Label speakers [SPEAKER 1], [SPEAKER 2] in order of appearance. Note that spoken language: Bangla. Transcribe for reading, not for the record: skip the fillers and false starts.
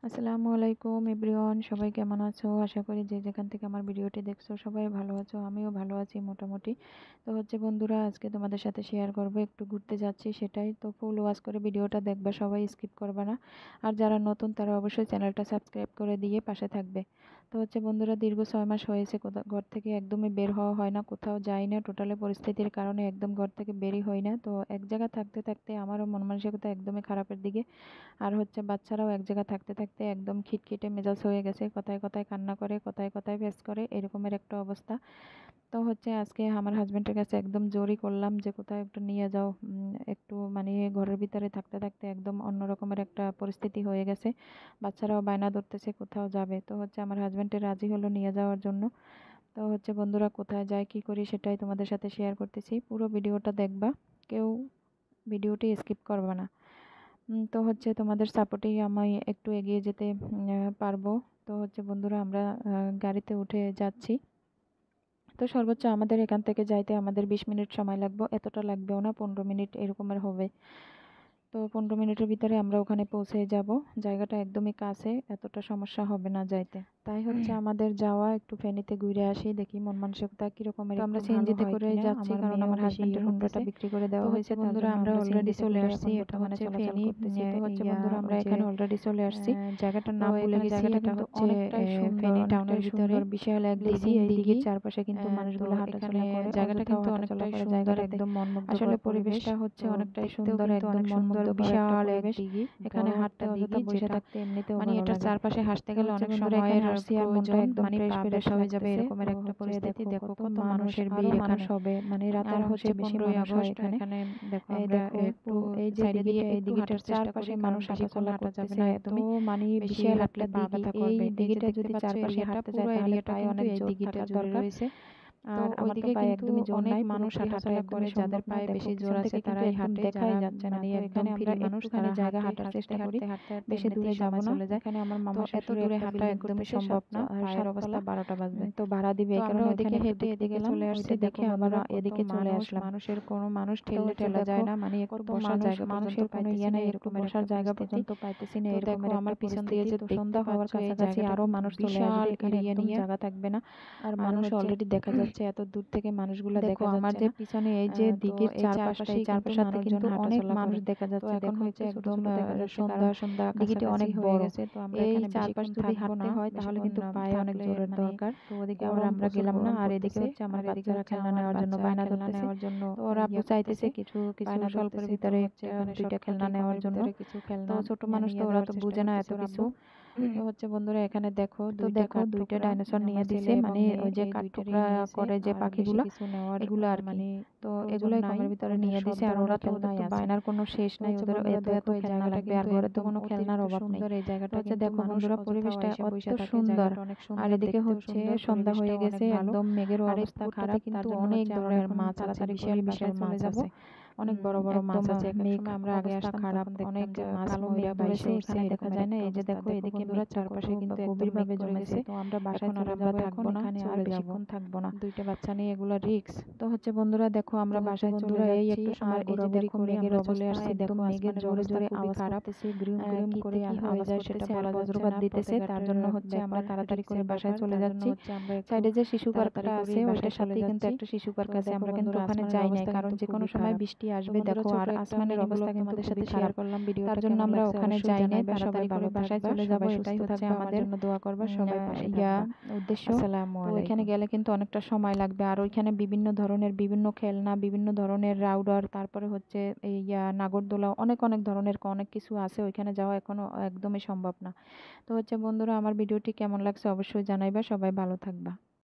[SPEAKER 1] আসসালামু আলাইকুম এভরিওয়ান, সবাই কেমন আছো? আশা করি যে যেখান থেকে আমার ভিডিওটি দেখছো সবাই ভালো আছো। আমিও ভালো আছি মোটামুটি। তো হচ্ছে বন্ধুরা, আজকে তোমাদের সাথে শেয়ার করব একটু ঘুরতে যাচ্ছি, সেটাই তো ফুল ওয়াচ করে ভিডিওটা দেখবে, সবাই স্কিপ করবে না। আর যারা নতুন তারা অবশ্যই চ্যানেলটা সাবস্ক্রাইব করে দিয়ে পাশে থাকবে। তো হচ্ছে বন্ধুরা, দীর্ঘ 6 মাস হয়েছে ঘর থেকে একদমই বের হওয়া হয় না, কোথাও যাই না, টোটালি পরিস্থিতির কারণে একদম ঘর থেকে বেরই হয় না। তো এক জায়গায় থাকতে থাকতে আমারও মন মানসিকতা একদমই খারাপের দিকে। আর হচ্ছে বাচ্চারাও এক জায়গায় থাকতে থাকতে একদম খিটখিটে মেজাজ হয়ে গেছে, কথায় কথায় কান্না করে, কথায় কথায় ফেস করে, এরকমের একটা অবস্থা। তো হচ্ছে আজকে আমার হাজবেন্ডের কাছে একদম জোরই করলাম যে কোথাও একটু নিয়ে যাও। একটু মানে ঘরের ভিতরে থাকতে থাকতে একদম অন্য রকমের একটা পরিস্থিতি হয়ে গেছে। বাচ্চারাও বায়না ধরতেছে কোথাও যাবে। তো হচ্ছে আমার হাজবেন্ডের রাজি হলো নিয়ে যাওয়ার জন্য। তো হচ্ছে বন্ধুরা, কোথায় যাই কি করি সেটাই তোমাদের সাথে শেয়ার করতেছি, পুরো ভিডিওটা দেখবা, কেউ ভিডিওটি স্কিপ করবে না। তো হচ্ছে তোমাদের সাপোর্টেই আমি একটু এগিয়ে যেতে পারবো। তো হচ্ছে বন্ধুরা, আমরা গাড়িতে উঠে যাচ্ছি। তো সর্বোচ্চ আমাদের এখান থেকে যাইতে আমাদের 20 মিনিট সময় লাগবে, এতটা লাগবেও না, 15 মিনিট এরকমের হবে। তো 15 মিনিটের ভিতরে আমরা ওখানে পৌঁছে যাব। জায়গাটা একদমই কাছে, এতটা সমস্যা হবে না যাইতে। তাই হচ্ছে আমাদের যাওয়া, একটু ফেনীতে ঘুরে আসি, দেখি মন মানসিকতা কিরকমের। আমরা সিএনজিতে করে যাচ্ছি, কারণ আমার হাজবেন্ডের হুন্ডাটা বিক্রি করে দেওয়া হয়েছে। বন্ধুরা, আমরা অলরেডি চলে আসছি, এটা হচ্ছে ফেনী। তো হচ্ছে বন্ধুরা, আমরা এখানে অলরেডি চলে আসছি।
[SPEAKER 2] জায়গাটার নাম ভুলে গেছি।
[SPEAKER 1] জায়গাটা
[SPEAKER 2] এটা
[SPEAKER 1] কিন্তু
[SPEAKER 2] হচ্ছে
[SPEAKER 1] অনেকটাই সুন্দর,
[SPEAKER 2] ফেনী টাউনের
[SPEAKER 1] অনেকটাই
[SPEAKER 2] ভিতরে
[SPEAKER 1] সুন্দর, বিশাল এক দিঘি। এই দিঘির চারপাশে কিন্তু মানুষগুলো হাঁটাচলা করে,
[SPEAKER 2] জায়গাটা
[SPEAKER 1] অযথাও
[SPEAKER 2] কিন্তু
[SPEAKER 1] হাঁটাচলা
[SPEAKER 2] অনেকটাই
[SPEAKER 1] করে
[SPEAKER 2] সুন্দর,
[SPEAKER 1] জায়গাটাতে।
[SPEAKER 2] একদম মনমুগ্ধকর
[SPEAKER 1] আসলে
[SPEAKER 2] পরিবেশ।
[SPEAKER 1] পরিবেশটা হচ্ছে
[SPEAKER 2] তো
[SPEAKER 1] অনেকটাই
[SPEAKER 2] দেখতেও
[SPEAKER 1] সুন্দর,
[SPEAKER 2] কিন্তু
[SPEAKER 1] একদম
[SPEAKER 2] অনেক
[SPEAKER 1] মন
[SPEAKER 2] সুন্দর,
[SPEAKER 1] মুগ্ধকর একটা
[SPEAKER 2] বিশাল এক
[SPEAKER 1] পরিবেশ।
[SPEAKER 2] দিঘি,
[SPEAKER 1] এখানে
[SPEAKER 2] বড়
[SPEAKER 1] হাঁটতে
[SPEAKER 2] একটা
[SPEAKER 1] অযথা
[SPEAKER 2] দিঘি,
[SPEAKER 1] বসে
[SPEAKER 2] যেটা
[SPEAKER 1] থাকতে এমনিতেও
[SPEAKER 2] মানে
[SPEAKER 1] ভালো
[SPEAKER 2] এটার
[SPEAKER 1] লাগে।
[SPEAKER 2] চারপাশে হাঁটতে
[SPEAKER 1] তো
[SPEAKER 2] গেলে
[SPEAKER 1] হচ্ছে
[SPEAKER 2] অনেক
[SPEAKER 1] বন্ধুরা, এখানে
[SPEAKER 2] সময়ের
[SPEAKER 1] আসছি আর মনটা
[SPEAKER 2] প্রয়োজন,
[SPEAKER 1] একদম
[SPEAKER 2] মানে
[SPEAKER 1] ফ্রেশ
[SPEAKER 2] পা
[SPEAKER 1] ফ্রেশ
[SPEAKER 2] ব্যথা হয়ে যাবে
[SPEAKER 1] লাগতেছে।
[SPEAKER 2] এরকমের
[SPEAKER 1] তো
[SPEAKER 2] একটা
[SPEAKER 1] হচ্ছে
[SPEAKER 2] পরিস্থিতি।
[SPEAKER 1] দেখো
[SPEAKER 2] দেখো
[SPEAKER 1] কত
[SPEAKER 2] কত
[SPEAKER 1] মানুষ,
[SPEAKER 2] মানুষের
[SPEAKER 1] আরো
[SPEAKER 2] ভিড়
[SPEAKER 1] মানুষ
[SPEAKER 2] এখানে।
[SPEAKER 1] হবে, মানে
[SPEAKER 2] আর
[SPEAKER 1] রাতের
[SPEAKER 2] হচ্ছে
[SPEAKER 1] হচ্ছে বেশি
[SPEAKER 2] 15ই
[SPEAKER 1] মানুষ হয়
[SPEAKER 2] আগস্ট
[SPEAKER 1] এখানে।
[SPEAKER 2] এখানে দেখো
[SPEAKER 1] এই
[SPEAKER 2] আমরা
[SPEAKER 1] দেখো
[SPEAKER 2] একটু
[SPEAKER 1] এই যে
[SPEAKER 2] সাইডে দিয়ে
[SPEAKER 1] দিঘিটা, এই
[SPEAKER 2] একটু
[SPEAKER 1] দিঘিটার
[SPEAKER 2] হাঁটার চেষ্টা করি,
[SPEAKER 1] চারপাশে
[SPEAKER 2] কারণ
[SPEAKER 1] মানুষ
[SPEAKER 2] বেশিক্ষণ
[SPEAKER 1] হাঁটাচলা
[SPEAKER 2] হাঁটা যাবে
[SPEAKER 1] করতেছে,
[SPEAKER 2] না
[SPEAKER 1] এত
[SPEAKER 2] একদমই।
[SPEAKER 1] মানে
[SPEAKER 2] বেশি
[SPEAKER 1] বিশাল
[SPEAKER 2] হাঁটলে
[SPEAKER 1] একটা
[SPEAKER 2] পা
[SPEAKER 1] দিঘি।
[SPEAKER 2] ব্যথা
[SPEAKER 1] এই
[SPEAKER 2] করবে। এই যে
[SPEAKER 1] দিঘিটা
[SPEAKER 2] দেখতে
[SPEAKER 1] যদি
[SPEAKER 2] পাচ্ছ
[SPEAKER 1] চারপাশে
[SPEAKER 2] এরিয়াটা,
[SPEAKER 1] হাঁটতে যায়
[SPEAKER 2] পুরো
[SPEAKER 1] তাহলে
[SPEAKER 2] এরিয়াটা
[SPEAKER 1] পায়ে
[SPEAKER 2] কিন্তু
[SPEAKER 1] অনেক
[SPEAKER 2] এই
[SPEAKER 1] জোর
[SPEAKER 2] দিঘিটা
[SPEAKER 1] থাকার
[SPEAKER 2] জুড়ে
[SPEAKER 1] দরকার।
[SPEAKER 2] রয়েছে। তো
[SPEAKER 1] আর আমার তো
[SPEAKER 2] ওইদিকে
[SPEAKER 1] পায়ে
[SPEAKER 2] কিন্তু
[SPEAKER 1] একদমই জোর
[SPEAKER 2] অনেক
[SPEAKER 1] নাই,
[SPEAKER 2] মানুষ
[SPEAKER 1] পুরোপুরি
[SPEAKER 2] হাঁটাচলা
[SPEAKER 1] হাঁটাটা
[SPEAKER 2] করে,
[SPEAKER 1] একদমই
[SPEAKER 2] যাদের
[SPEAKER 1] সম্ভব না।
[SPEAKER 2] পায়ে
[SPEAKER 1] দেখো
[SPEAKER 2] বেশি জোর
[SPEAKER 1] পিছন
[SPEAKER 2] আছে
[SPEAKER 1] থেকে কিন্তু
[SPEAKER 2] তারাই
[SPEAKER 1] একদম
[SPEAKER 2] হাঁটে,
[SPEAKER 1] দেখাই
[SPEAKER 2] যারা
[SPEAKER 1] যাচ্ছে না।
[SPEAKER 2] মানে
[SPEAKER 1] তো
[SPEAKER 2] একদম
[SPEAKER 1] এখানে আমরা
[SPEAKER 2] ফ্রি মানুষ
[SPEAKER 1] একটুখানি
[SPEAKER 2] তারা
[SPEAKER 1] জায়গা
[SPEAKER 2] হাঁটে,
[SPEAKER 1] হাঁটার
[SPEAKER 2] হাঁটতে
[SPEAKER 1] চেষ্টা করি,
[SPEAKER 2] হাঁটতে হাঁটতে হাঁটতে
[SPEAKER 1] বেশি দূরে
[SPEAKER 2] এমনিতেই
[SPEAKER 1] যাব
[SPEAKER 2] সময়
[SPEAKER 1] না।
[SPEAKER 2] চলে যায়।
[SPEAKER 1] এখানে আমার
[SPEAKER 2] তো
[SPEAKER 1] মামা
[SPEAKER 2] এত
[SPEAKER 1] শ্বশুরে
[SPEAKER 2] দূরে
[SPEAKER 1] একটা
[SPEAKER 2] হাঁটা
[SPEAKER 1] বিল্ডিং
[SPEAKER 2] একদমই
[SPEAKER 1] করতেছে,
[SPEAKER 2] সম্ভব না, পায়ের
[SPEAKER 1] 7
[SPEAKER 2] অবস্থা
[SPEAKER 1] তলা।
[SPEAKER 2] 12টা বাজবে।
[SPEAKER 1] তো ভাড়া দিবে,
[SPEAKER 2] তো
[SPEAKER 1] এই
[SPEAKER 2] আমরা
[SPEAKER 1] কারণে
[SPEAKER 2] ওদিকে
[SPEAKER 1] ওইখানে একটু
[SPEAKER 2] হেঁটে
[SPEAKER 1] দেখতে
[SPEAKER 2] এদিকে
[SPEAKER 1] গেলাম।
[SPEAKER 2] চলে আসছি।
[SPEAKER 1] ওইটা
[SPEAKER 2] দেখো
[SPEAKER 1] দেখে আমরা
[SPEAKER 2] বন্ধুরা, কত
[SPEAKER 1] এদিকে চলে
[SPEAKER 2] মানুষ,
[SPEAKER 1] আসলাম।
[SPEAKER 2] মানুষের কোনো মানুষ
[SPEAKER 1] তো
[SPEAKER 2] ঠেললে
[SPEAKER 1] হচ্ছে
[SPEAKER 2] ঠেলা
[SPEAKER 1] দেখো
[SPEAKER 2] যায় না, মানে একটু
[SPEAKER 1] কত
[SPEAKER 2] বসার
[SPEAKER 1] মানুষ,
[SPEAKER 2] জায়গা পর্যন্ত
[SPEAKER 1] মানুষের কোনো
[SPEAKER 2] পাইতেছি
[SPEAKER 1] ইয়ে
[SPEAKER 2] না,
[SPEAKER 1] নেই, একটু
[SPEAKER 2] এরকমের
[SPEAKER 1] বসার
[SPEAKER 2] একটা
[SPEAKER 1] জায়গা
[SPEAKER 2] পরিস্থিতি।
[SPEAKER 1] পর্যন্ত পাইতেছি না,
[SPEAKER 2] তো দেখো
[SPEAKER 1] এরকমের একটা
[SPEAKER 2] আমার পিছন দিয়ে
[SPEAKER 1] পরিস্থিতি।
[SPEAKER 2] যে
[SPEAKER 1] তো
[SPEAKER 2] দেখতে
[SPEAKER 1] সন্ধ্যা হওয়ার
[SPEAKER 2] পাচ্ছ এই
[SPEAKER 1] কাছাকাছি
[SPEAKER 2] জায়গাটা
[SPEAKER 1] আরো
[SPEAKER 2] কিন্তু
[SPEAKER 1] মানুষ চলে
[SPEAKER 2] বিশাল
[SPEAKER 1] আসবে, এখানে
[SPEAKER 2] এরিয়া
[SPEAKER 1] একদম
[SPEAKER 2] নিয়ে।
[SPEAKER 1] জায়গা থাকবে না।
[SPEAKER 2] আর
[SPEAKER 1] আর
[SPEAKER 2] মানুষ
[SPEAKER 1] হচ্ছে
[SPEAKER 2] অলরেডি দেখা যাচ্ছে, এত দূর থেকে মানুষগুলো
[SPEAKER 1] দেখো
[SPEAKER 2] দেখা
[SPEAKER 1] আমার
[SPEAKER 2] যাচ্ছে
[SPEAKER 1] যে
[SPEAKER 2] না।
[SPEAKER 1] পিছনে এই যে
[SPEAKER 2] তো
[SPEAKER 1] দিঘির
[SPEAKER 2] এই
[SPEAKER 1] চারপাশটা, এই
[SPEAKER 2] চারপাশেই কিন্তু
[SPEAKER 1] চারপাশাতে
[SPEAKER 2] মানুষজন
[SPEAKER 1] কিন্তু অনেক
[SPEAKER 2] হাঁটাচলা
[SPEAKER 1] মানুষ
[SPEAKER 2] করে।
[SPEAKER 1] দেখা
[SPEAKER 2] তো
[SPEAKER 1] যাচ্ছে।
[SPEAKER 2] এখন
[SPEAKER 1] দেখো
[SPEAKER 2] হচ্ছে
[SPEAKER 1] ছোট
[SPEAKER 2] একদম
[SPEAKER 1] ছোট দেখা যাচ্ছে, কারণ
[SPEAKER 2] সন্ধ্যা সন্ধ্যা
[SPEAKER 1] দিঘিটা
[SPEAKER 2] কাছাকাছি
[SPEAKER 1] অনেক
[SPEAKER 2] হয়ে
[SPEAKER 1] বড়।
[SPEAKER 2] গেছে। তো আমরা
[SPEAKER 1] এই
[SPEAKER 2] এখানে
[SPEAKER 1] চারপাশ
[SPEAKER 2] বেশিক্ষণ
[SPEAKER 1] যদি
[SPEAKER 2] থাকবো
[SPEAKER 1] হাঁটতে
[SPEAKER 2] না,
[SPEAKER 1] হয় তাহলে
[SPEAKER 2] বেশিক্ষণ
[SPEAKER 1] কিন্তু পায়ে অনেক
[SPEAKER 2] থাকলে
[SPEAKER 1] জোরের
[SPEAKER 2] মানে
[SPEAKER 1] দরকার। তো ওদিকে আবার
[SPEAKER 2] গরম,
[SPEAKER 1] আমরা
[SPEAKER 2] প্রচুর
[SPEAKER 1] গেলাম না।
[SPEAKER 2] গরম
[SPEAKER 1] আর এদিকে
[SPEAKER 2] পড়তেছে।
[SPEAKER 1] হচ্ছে আমার
[SPEAKER 2] আর এদিকে
[SPEAKER 1] বাচ্চারা
[SPEAKER 2] হচ্ছে
[SPEAKER 1] খেলনা
[SPEAKER 2] আমার
[SPEAKER 1] নেওয়ার জন্য
[SPEAKER 2] বাচ্চারা
[SPEAKER 1] বায়না
[SPEAKER 2] খেলনা
[SPEAKER 1] ধরতেছে।
[SPEAKER 2] নেওয়ার জন্য
[SPEAKER 1] তো ওর আব্বু
[SPEAKER 2] ইয়া
[SPEAKER 1] চাইতেছে
[SPEAKER 2] করতেছে,
[SPEAKER 1] কিছু কিছু
[SPEAKER 2] বায়না
[SPEAKER 1] স্বল্পের
[SPEAKER 2] ধরতেছে। তো
[SPEAKER 1] ভিতরে
[SPEAKER 2] হচ্ছে এখানে
[SPEAKER 1] দুইটা খেলনা
[SPEAKER 2] শর্টকাটে
[SPEAKER 1] নেওয়ার
[SPEAKER 2] কমের
[SPEAKER 1] জন্য।
[SPEAKER 2] ভিতরে কিছু
[SPEAKER 1] তো
[SPEAKER 2] খেলনা
[SPEAKER 1] ছোট মানুষ তো,
[SPEAKER 2] নিয়ে
[SPEAKER 1] ওরা
[SPEAKER 2] দেওয়ার
[SPEAKER 1] তো
[SPEAKER 2] চেষ্টা
[SPEAKER 1] বুঝে না এত
[SPEAKER 2] করতেছে ওর
[SPEAKER 1] কিছু।
[SPEAKER 2] আব্বু।
[SPEAKER 1] তো হচ্ছে বন্ধুরা, এখানে দেখো
[SPEAKER 2] তো
[SPEAKER 1] দুইটা
[SPEAKER 2] দেখো দুইটা
[SPEAKER 1] কাঠঠোকরা
[SPEAKER 2] ডাইনোসর নিয়ে
[SPEAKER 1] আমার
[SPEAKER 2] দিছে,
[SPEAKER 1] ছেলে,
[SPEAKER 2] এবং
[SPEAKER 1] মানে
[SPEAKER 2] মেয়ে,
[SPEAKER 1] ওই যে
[SPEAKER 2] এই দুইটারই
[SPEAKER 1] কাঠঠোকরা
[SPEAKER 2] নিয়েছে।
[SPEAKER 1] করে যে
[SPEAKER 2] আর বেশি
[SPEAKER 1] পাখিগুলা,
[SPEAKER 2] কিছু নেওয়ার
[SPEAKER 1] এগুলো আর কি।
[SPEAKER 2] মানে
[SPEAKER 1] তো
[SPEAKER 2] প্রয়োজন
[SPEAKER 1] এগুলোই
[SPEAKER 2] নাই,
[SPEAKER 1] কমের ভিতরে
[SPEAKER 2] ওদের
[SPEAKER 1] নিয়ে
[SPEAKER 2] সব
[SPEAKER 1] দিছে। আর ওরা
[SPEAKER 2] ধরনের
[SPEAKER 1] তো, ওদের
[SPEAKER 2] খেলনাই
[SPEAKER 1] তো
[SPEAKER 2] আছে।
[SPEAKER 1] বায়নার কোনো শেষ
[SPEAKER 2] তো
[SPEAKER 1] নাই,
[SPEAKER 2] হচ্ছে
[SPEAKER 1] ওদের
[SPEAKER 2] বন্ধুরা,
[SPEAKER 1] এত এত
[SPEAKER 2] দেখো এই
[SPEAKER 1] খেলনা
[SPEAKER 2] জায়গাটা
[SPEAKER 1] লাগবে, আর
[SPEAKER 2] কিন্তু
[SPEAKER 1] ঘরে তো
[SPEAKER 2] একদম
[SPEAKER 1] কোনো খেলনার
[SPEAKER 2] অতিরিক্ত
[SPEAKER 1] অভাব নেই।
[SPEAKER 2] সুন্দর। এই
[SPEAKER 1] তো
[SPEAKER 2] জায়গাটা
[SPEAKER 1] হচ্ছে
[SPEAKER 2] কিন্তু
[SPEAKER 1] দেখো
[SPEAKER 2] মানুষ
[SPEAKER 1] বন্ধুরা,
[SPEAKER 2] অযথাও
[SPEAKER 1] পরিবেশটা
[SPEAKER 2] এসে
[SPEAKER 1] অত
[SPEAKER 2] বসে থাকে, যে
[SPEAKER 1] সুন্দর।
[SPEAKER 2] জায়গাটা অনেক
[SPEAKER 1] আর
[SPEAKER 2] সুন্দর,
[SPEAKER 1] এদিকে
[SPEAKER 2] দেখতেও
[SPEAKER 1] হচ্ছে
[SPEAKER 2] সুন্দর,
[SPEAKER 1] সন্ধ্যা হয়ে
[SPEAKER 2] পরিবেশটাও
[SPEAKER 1] গেছে,
[SPEAKER 2] অনেক ভালো।
[SPEAKER 1] একদম মেঘেরও
[SPEAKER 2] আর এই
[SPEAKER 1] অবস্থা
[SPEAKER 2] পুকুরটাতে
[SPEAKER 1] খারাপ। তার
[SPEAKER 2] কিন্তু
[SPEAKER 1] জন্য
[SPEAKER 2] অনেক
[SPEAKER 1] হচ্ছে আমরা
[SPEAKER 2] ধরনের
[SPEAKER 1] এখন
[SPEAKER 2] মাছ আছে,
[SPEAKER 1] তাড়াতাড়ি করে
[SPEAKER 2] বিশাল বিশাল
[SPEAKER 1] বাসায় চলে
[SPEAKER 2] মাছ
[SPEAKER 1] যাব।
[SPEAKER 2] আছে, অনেক বড় বড় মাছ
[SPEAKER 1] একদম
[SPEAKER 2] আছে। এক এক
[SPEAKER 1] মেঘ
[SPEAKER 2] সময় আমরা আগে
[SPEAKER 1] অবস্থা
[SPEAKER 2] আসতাম,
[SPEAKER 1] খারাপ,
[SPEAKER 2] তখন
[SPEAKER 1] অনেক
[SPEAKER 2] দেখতাম যে
[SPEAKER 1] কালো
[SPEAKER 2] মাছ
[SPEAKER 1] মেঘ
[SPEAKER 2] মইরা বাইসে
[SPEAKER 1] ধরেছে,
[SPEAKER 2] উঠছে,
[SPEAKER 1] এখানে দেখা
[SPEAKER 2] এরকমের
[SPEAKER 1] যায় না।
[SPEAKER 2] একটা
[SPEAKER 1] এই যে
[SPEAKER 2] অবস্থা।
[SPEAKER 1] দেখো
[SPEAKER 2] দেখো
[SPEAKER 1] এদিকে
[SPEAKER 2] বন্ধুরা,
[SPEAKER 1] মেঘটা কত
[SPEAKER 2] চারপাশে কিন্তু একদম মেঘ
[SPEAKER 1] গভীরভাবে
[SPEAKER 2] করে
[SPEAKER 1] জমেছে।
[SPEAKER 2] গেছে।
[SPEAKER 1] তো আমরা
[SPEAKER 2] এখন
[SPEAKER 1] বাসায়
[SPEAKER 2] আর
[SPEAKER 1] চলে
[SPEAKER 2] আমরা
[SPEAKER 1] যাব এখন,
[SPEAKER 2] থাকবো না,
[SPEAKER 1] এখানে আর
[SPEAKER 2] চলে যাব।
[SPEAKER 1] বেশিক্ষণ থাকবো না।
[SPEAKER 2] দুইটা বাচ্চা নিয়ে এগুলা রিস্ক।
[SPEAKER 1] তো হচ্ছে বন্ধুরা, দেখো
[SPEAKER 2] তো
[SPEAKER 1] আমরা
[SPEAKER 2] হচ্ছে
[SPEAKER 1] বাসায় চলে
[SPEAKER 2] বন্ধুরা, এই
[SPEAKER 1] যাচ্ছি।
[SPEAKER 2] একটু
[SPEAKER 1] আর
[SPEAKER 2] সময়
[SPEAKER 1] এই যে
[SPEAKER 2] ঘোরাঘুরি
[SPEAKER 1] দেখো
[SPEAKER 2] করে
[SPEAKER 1] মেঘের
[SPEAKER 2] আমরা চলে
[SPEAKER 1] অবস্থা,
[SPEAKER 2] আসছি।
[SPEAKER 1] একদম
[SPEAKER 2] দেখো
[SPEAKER 1] মেঘের
[SPEAKER 2] আসমানের
[SPEAKER 1] জোরে
[SPEAKER 2] অবস্থা
[SPEAKER 1] জোরে
[SPEAKER 2] খুবই
[SPEAKER 1] আওয়াজ
[SPEAKER 2] খারাপ।
[SPEAKER 1] করতেছে, গ্রিম গ্রিম
[SPEAKER 2] কিতে
[SPEAKER 1] করে
[SPEAKER 2] কি হয়ে
[SPEAKER 1] আওয়াজ
[SPEAKER 2] যায় সেটা
[SPEAKER 1] করতেছে, আর
[SPEAKER 2] বলা যাচ্ছে
[SPEAKER 1] বজ্রপাত
[SPEAKER 2] না,
[SPEAKER 1] দিতেছে।
[SPEAKER 2] পথে
[SPEAKER 1] তার
[SPEAKER 2] ঘাটের
[SPEAKER 1] জন্য হচ্ছে আমরা
[SPEAKER 2] ব্যাপার,
[SPEAKER 1] তাড়াতাড়ি করে
[SPEAKER 2] রিক্সের
[SPEAKER 1] বাসায়
[SPEAKER 2] ব্যাপার।
[SPEAKER 1] চলে
[SPEAKER 2] তার জন্য
[SPEAKER 1] যাচ্ছি।
[SPEAKER 2] হচ্ছে আমরা একটু
[SPEAKER 1] সাইডে যে শিশু
[SPEAKER 2] তাড়াতাড়ি
[SPEAKER 1] পার্কটা আছে,
[SPEAKER 2] করেই বাসায়
[SPEAKER 1] ওইটার
[SPEAKER 2] চলে
[SPEAKER 1] সাথেই কিন্তু
[SPEAKER 2] যাচ্ছি।
[SPEAKER 1] একটা শিশু
[SPEAKER 2] তো
[SPEAKER 1] পার্ক আছে।
[SPEAKER 2] দেখো
[SPEAKER 1] আমরা কিন্তু
[SPEAKER 2] বন্ধুরা,
[SPEAKER 1] ওখানে
[SPEAKER 2] আসমানের
[SPEAKER 1] যাই নাই,
[SPEAKER 2] অবস্থা
[SPEAKER 1] কারণ
[SPEAKER 2] কিন্তু
[SPEAKER 1] যে কোনো
[SPEAKER 2] খুবই
[SPEAKER 1] সময়
[SPEAKER 2] খারাপ।
[SPEAKER 1] বৃষ্টি
[SPEAKER 2] তো
[SPEAKER 1] আসবে
[SPEAKER 2] বন্ধুরা,
[SPEAKER 1] দেখো।
[SPEAKER 2] ছোট
[SPEAKER 1] আর
[SPEAKER 2] একটা
[SPEAKER 1] আসমানের
[SPEAKER 2] মিনি
[SPEAKER 1] অবস্থা
[SPEAKER 2] ব্লগ
[SPEAKER 1] কিন্তু
[SPEAKER 2] তোমাদের সাথে
[SPEAKER 1] খুবই
[SPEAKER 2] শেয়ার
[SPEAKER 1] খারাপ।
[SPEAKER 2] করলাম।
[SPEAKER 1] তার
[SPEAKER 2] ভিডিওটা
[SPEAKER 1] জন্য
[SPEAKER 2] কেমন
[SPEAKER 1] আমরা
[SPEAKER 2] লাগছে
[SPEAKER 1] ওখানে
[SPEAKER 2] অবশ্যই
[SPEAKER 1] যাই নাই,
[SPEAKER 2] জানাইবা। সবাই
[SPEAKER 1] তাড়াতাড়ি করে
[SPEAKER 2] ভালো
[SPEAKER 1] বাসায়
[SPEAKER 2] থাকবা,
[SPEAKER 1] চলে যাব।
[SPEAKER 2] সবাই
[SPEAKER 1] এটাই
[SPEAKER 2] সুস্থ
[SPEAKER 1] হচ্ছে
[SPEAKER 2] থাকবা, আমার
[SPEAKER 1] আমাদের
[SPEAKER 2] জন্য দোয়া করবা, সবাই পাশে
[SPEAKER 1] ইয়া
[SPEAKER 2] থাকবা।
[SPEAKER 1] উদ্দেশ্য।
[SPEAKER 2] আসসালামু
[SPEAKER 1] তো ওইখানে
[SPEAKER 2] আলাইকুম।
[SPEAKER 1] গেলে কিন্তু অনেকটা সময় লাগবে। আর ওইখানে বিভিন্ন ধরনের বিভিন্ন খেলনা, বিভিন্ন ধরনের রাউডার, তারপরে হচ্ছে এই নাগরদোলা, অনেক অনেক ধরনের অনেক কিছু আছে। ওইখানে যাওয়া এখনো একদমই সম্ভব না। তো হচ্ছে বন্ধুরা, আমার ভিডিওটি কেমন লাগছে অবশ্যই জানাইবা। সবাই ভালো থাকবা।